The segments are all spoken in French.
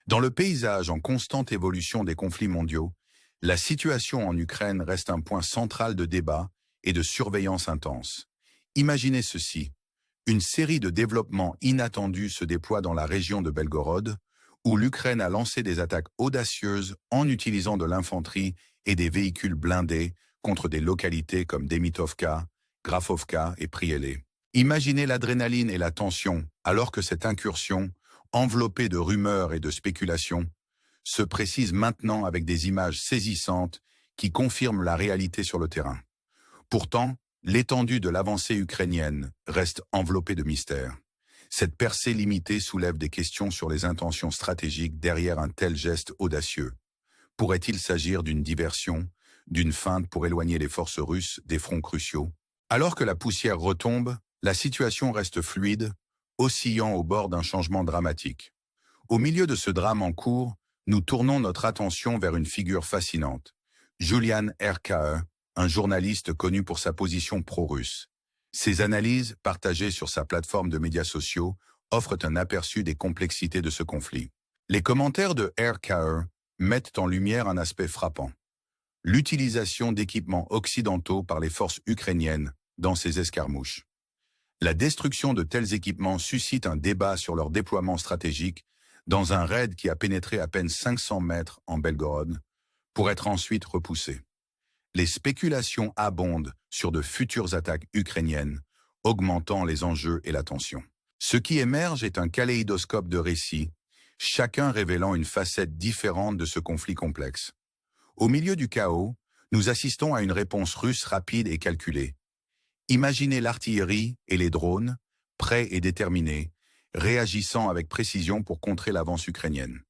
Dans le paysage en constante évolution des conflits mondiaux, la situation en Ukraine reste un point central de débat et de surveillance intense. Imaginez ceci. Une série de développements inattendus se déploie dans la région de Belgorod, où l'Ukraine a lancé des attaques audacieuses en utilisant de l'infanterie et des véhicules blindés contre des localités comme Demitovka, Grafovka et Priele. Imaginez l'adrénaline et la tension alors que cette incursion, enveloppée de rumeurs et de spéculations, se précise maintenant avec des images saisissantes qui confirment la réalité sur le terrain. Pourtant, l'étendue de l'avancée ukrainienne reste enveloppée de mystère. Cette percée limitée soulève des questions sur les intentions stratégiques derrière un tel geste audacieux. Pourrait-il s'agir d'une diversion, d'une feinte pour éloigner les forces russes des fronts cruciaux? Alors que la poussière retombe, la situation reste fluide, oscillant au bord d'un changement dramatique. Au milieu de ce drame en cours, nous tournons notre attention vers une figure fascinante, Julian RKE, un journaliste connu pour sa position pro-russe. Ses analyses, partagées sur sa plateforme de médias sociaux, offrent un aperçu des complexités de ce conflit. Les commentaires de RKE mettent en lumière un aspect frappant. L'utilisation d'équipements occidentaux par les forces ukrainiennes dans ces escarmouches. La destruction de tels équipements suscite un débat sur leur déploiement stratégique dans un raid qui a pénétré à peine 500 mètres en Belgorod, pour être ensuite repoussé. Les spéculations abondent sur de futures attaques ukrainiennes, augmentant les enjeux et la tension. Ce qui émerge est un kaléidoscope de récits, chacun révélant une facette différente de ce conflit complexe. Au milieu du chaos, nous assistons à une réponse russe rapide et calculée. Imaginez l'artillerie et les drones, prêts et déterminés, réagissant avec précision pour contrer l'avance ukrainienne.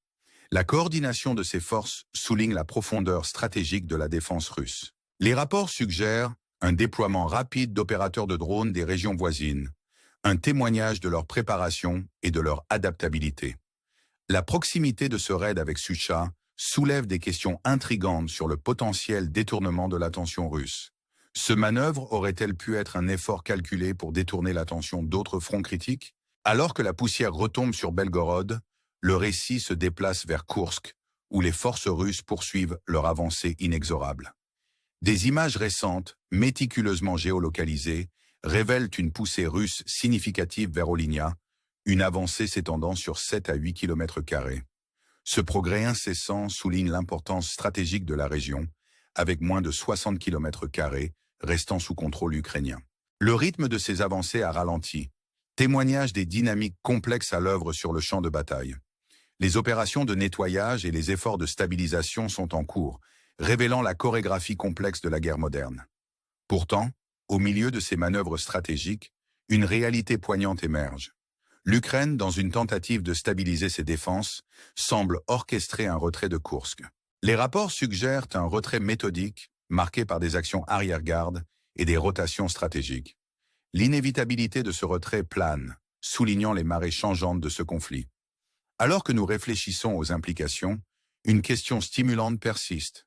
La coordination de ces forces souligne la profondeur stratégique de la défense russe. Les rapports suggèrent un déploiement rapide d'opérateurs de drones des régions voisines, un témoignage de leur préparation et de leur adaptabilité. La proximité de ce raid avec Sucha soulève des questions intrigantes sur le potentiel détournement de l'attention russe. Ce manœuvre aurait-elle pu être un effort calculé pour détourner l'attention d'autres fronts critiques? Alors que la poussière retombe sur Belgorod, le récit se déplace vers Koursk, où les forces russes poursuivent leur avancée inexorable. Des images récentes, méticuleusement géolocalisées, révèlent une poussée russe significative vers Olynia, une avancée s'étendant sur 7 à 8 km². Ce progrès incessant souligne l'importance stratégique de la région, avec moins de 60 km² restant sous contrôle ukrainien. Le rythme de ces avancées a ralenti, témoignage des dynamiques complexes à l'œuvre sur le champ de bataille. Les opérations de nettoyage et les efforts de stabilisation sont en cours, révélant la chorégraphie complexe de la guerre moderne. Pourtant, au milieu de ces manœuvres stratégiques, une réalité poignante émerge. L'Ukraine, dans une tentative de stabiliser ses défenses, semble orchestrer un retrait de Koursk. Les rapports suggèrent un retrait méthodique, marqué par des actions arrière-garde et des rotations stratégiques. L'inévitabilité de ce retrait plane, soulignant les marées changeantes de ce conflit. Alors que nous réfléchissons aux implications, une question stimulante persiste.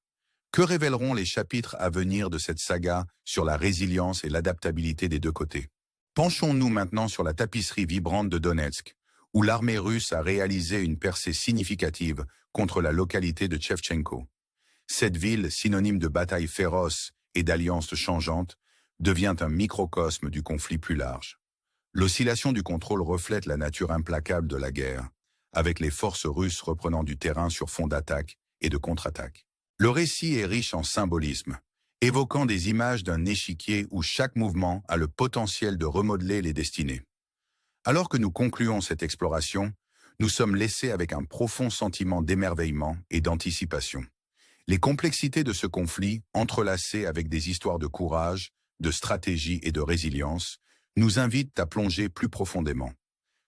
Que révéleront les chapitres à venir de cette saga sur la résilience et l'adaptabilité des deux côtés? Penchons-nous maintenant sur la tapisserie vibrante de Donetsk, où l'armée russe a réalisé une percée significative contre la localité de Shevchenko. Cette ville, synonyme de bataille féroce et d'alliances changeantes, devient un microcosme du conflit plus large. L'oscillation du contrôle reflète la nature implacable de la guerre, avec les forces russes reprenant du terrain sur fond d'attaque et de contre-attaque. Le récit est riche en symbolisme, évoquant des images d'un échiquier où chaque mouvement a le potentiel de remodeler les destinées. Alors que nous concluons cette exploration, nous sommes laissés avec un profond sentiment d'émerveillement et d'anticipation. Les complexités de ce conflit, entrelacées avec des histoires de courage, de stratégie et de résilience, nous invitent à plonger plus profondément.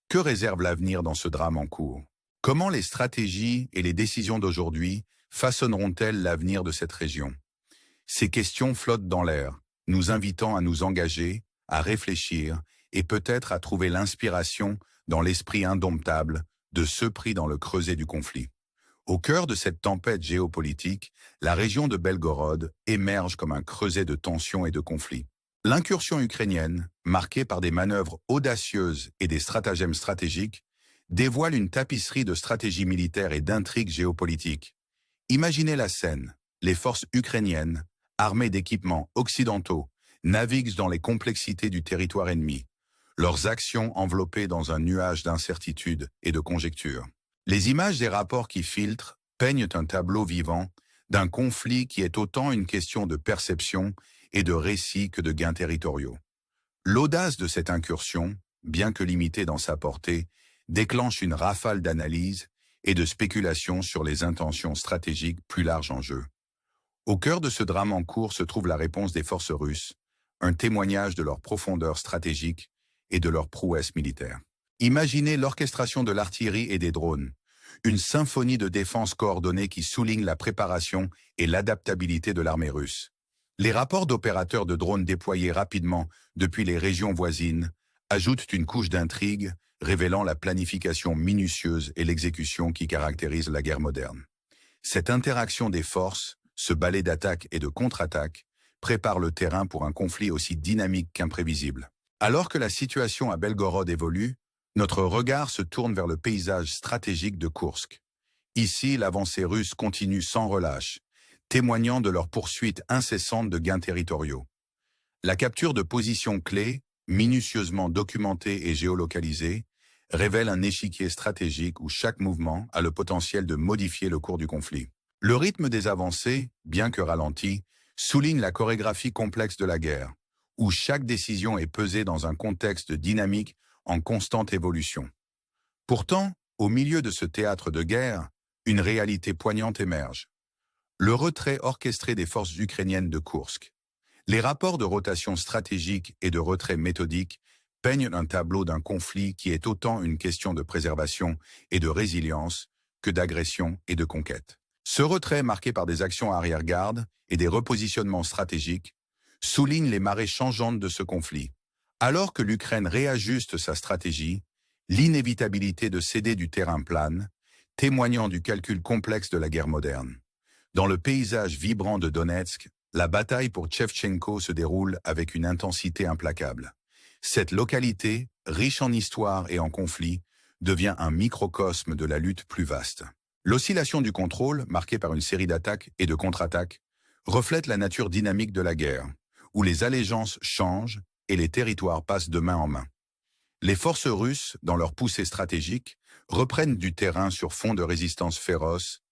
Que réserve l'avenir dans ce drame en cours? Comment les stratégies et les décisions d'aujourd'hui façonneront-elles l'avenir de cette région? Ces questions flottent dans l'air, nous invitant à nous engager, à réfléchir et peut-être à trouver l'inspiration dans l'esprit indomptable de ceux pris dans le creuset du conflit. Au cœur de cette tempête géopolitique, la région de Belgorod émerge comme un creuset de tensions et de conflits. L'incursion ukrainienne, marquée par des manœuvres audacieuses et des stratagèmes stratégiques, dévoile une tapisserie de stratégie militaire et d'intrigues géopolitiques. Imaginez la scène. Les forces ukrainiennes, armées d'équipements occidentaux, naviguent dans les complexités du territoire ennemi, leurs actions enveloppées dans un nuage d'incertitudes et de conjectures. Les images des rapports qui filtrent peignent un tableau vivant d'un conflit qui est autant une question de perception et de récit que de gains territoriaux. L'audace de cette incursion, bien que limitée dans sa portée, déclenche une rafale d'analyses et de spéculations sur les intentions stratégiques plus larges en jeu. Au cœur de ce drame en cours se trouve la réponse des forces russes, un témoignage de leur profondeur stratégique et de leur prouesse militaire. Imaginez l'orchestration de l'artillerie et des drones, une symphonie de défense coordonnée qui souligne la préparation et l'adaptabilité de l'armée russe. Les rapports d'opérateurs de drones déployés rapidement depuis les régions voisines ajoutent une couche d'intrigue révélant la planification minutieuse et l'exécution qui caractérisent la guerre moderne. Cette interaction des forces, ce ballet d'attaque et de contre-attaque, prépare le terrain pour un conflit aussi dynamique qu'imprévisible. Alors que la situation à Belgorod évolue, notre regard se tourne vers le paysage stratégique de Koursk. Ici, l'avancée russe continue sans relâche, témoignant de leur poursuite incessante de gains territoriaux. La capture de positions clés, minutieusement documentée et géolocalisée, révèle un échiquier stratégique où chaque mouvement a le potentiel de modifier le cours du conflit. Le rythme des avancées, bien que ralenti, souligne la chorégraphie complexe de la guerre, où chaque décision est pesée dans un contexte dynamique en constante évolution. Pourtant, au milieu de ce théâtre de guerre, une réalité poignante émerge. Le retrait orchestré des forces ukrainiennes de Koursk. Les rapports de rotation stratégique et de retrait méthodique peignent un tableau d'un conflit qui est autant une question de préservation et de résilience que d'agression et de conquête. Ce retrait, marqué par des actions arrière-garde et des repositionnements stratégiques, souligne les marées changeantes de ce conflit. Alors que l'Ukraine réajuste sa stratégie, l'inévitabilité de céder du terrain plane, témoignant du calcul complexe de la guerre moderne. Dans le paysage vibrant de Donetsk, la bataille pour Tchevchenko se déroule avec une intensité implacable. Cette localité, riche en histoire et en conflits, devient un microcosme de la lutte plus vaste. L'oscillation du contrôle, marquée par une série d'attaques et de contre-attaques, reflète la nature dynamique de la guerre, où les allégeances changent et les territoires passent de main en main. Les forces russes, dans leur poussée stratégique, reprennent du terrain sur fond de résistance féroce,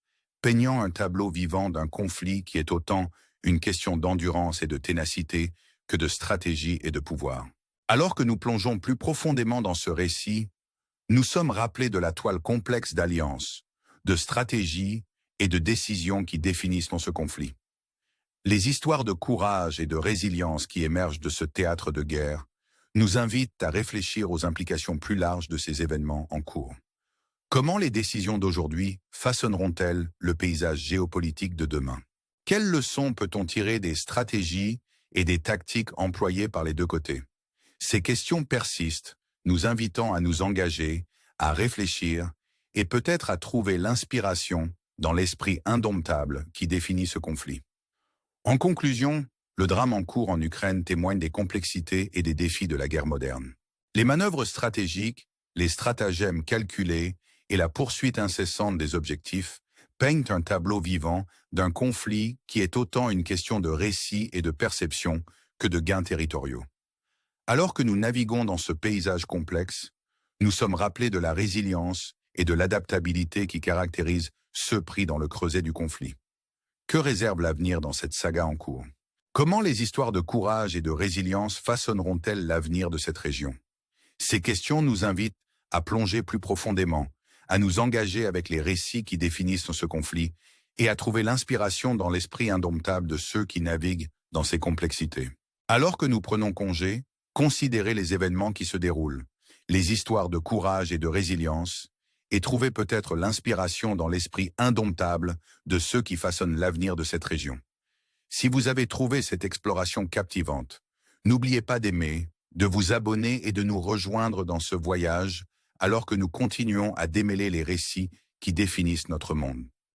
peignant un tableau vivant d'un conflit qui est autant une question d'endurance et de ténacité que de stratégie et de pouvoir. Alors que nous plongeons plus profondément dans ce récit, nous sommes rappelés de la toile complexe d'alliances, de stratégies et de décisions qui définissent ce conflit. Les histoires de courage et de résilience qui émergent de ce théâtre de guerre nous invitent à réfléchir aux implications plus larges de ces événements en cours. Comment les décisions d'aujourd'hui façonneront-elles le paysage géopolitique de demain? Quelles leçons peut-on tirer des stratégies et des tactiques employées par les deux côtés? Ces questions persistent, nous invitant à nous engager, à réfléchir et peut-être à trouver l'inspiration dans l'esprit indomptable qui définit ce conflit. En conclusion, le drame en cours en Ukraine témoigne des complexités et des défis de la guerre moderne. Les manœuvres stratégiques, les stratagèmes calculés et la poursuite incessante des objectifs peignent un tableau vivant d'un conflit qui est autant une question de récit et de perception que de gains territoriaux. Alors que nous naviguons dans ce paysage complexe, nous sommes rappelés de la résilience et de l'adaptabilité qui caractérisent ceux pris dans le creuset du conflit. Que réserve l'avenir dans cette saga en cours? Comment les histoires de courage et de résilience façonneront-elles l'avenir de cette région? Ces questions nous invitent à plonger plus profondément, à nous engager avec les récits qui définissent ce conflit et à trouver l'inspiration dans l'esprit indomptable de ceux qui naviguent dans ces complexités. Alors que nous prenons congé, considérez les événements qui se déroulent, les histoires de courage et de résilience, et trouvez peut-être l'inspiration dans l'esprit indomptable de ceux qui façonnent l'avenir de cette région. Si vous avez trouvé cette exploration captivante, n'oubliez pas d'aimer, de vous abonner et de nous rejoindre dans ce voyage alors que nous continuons à démêler les récits qui définissent notre monde.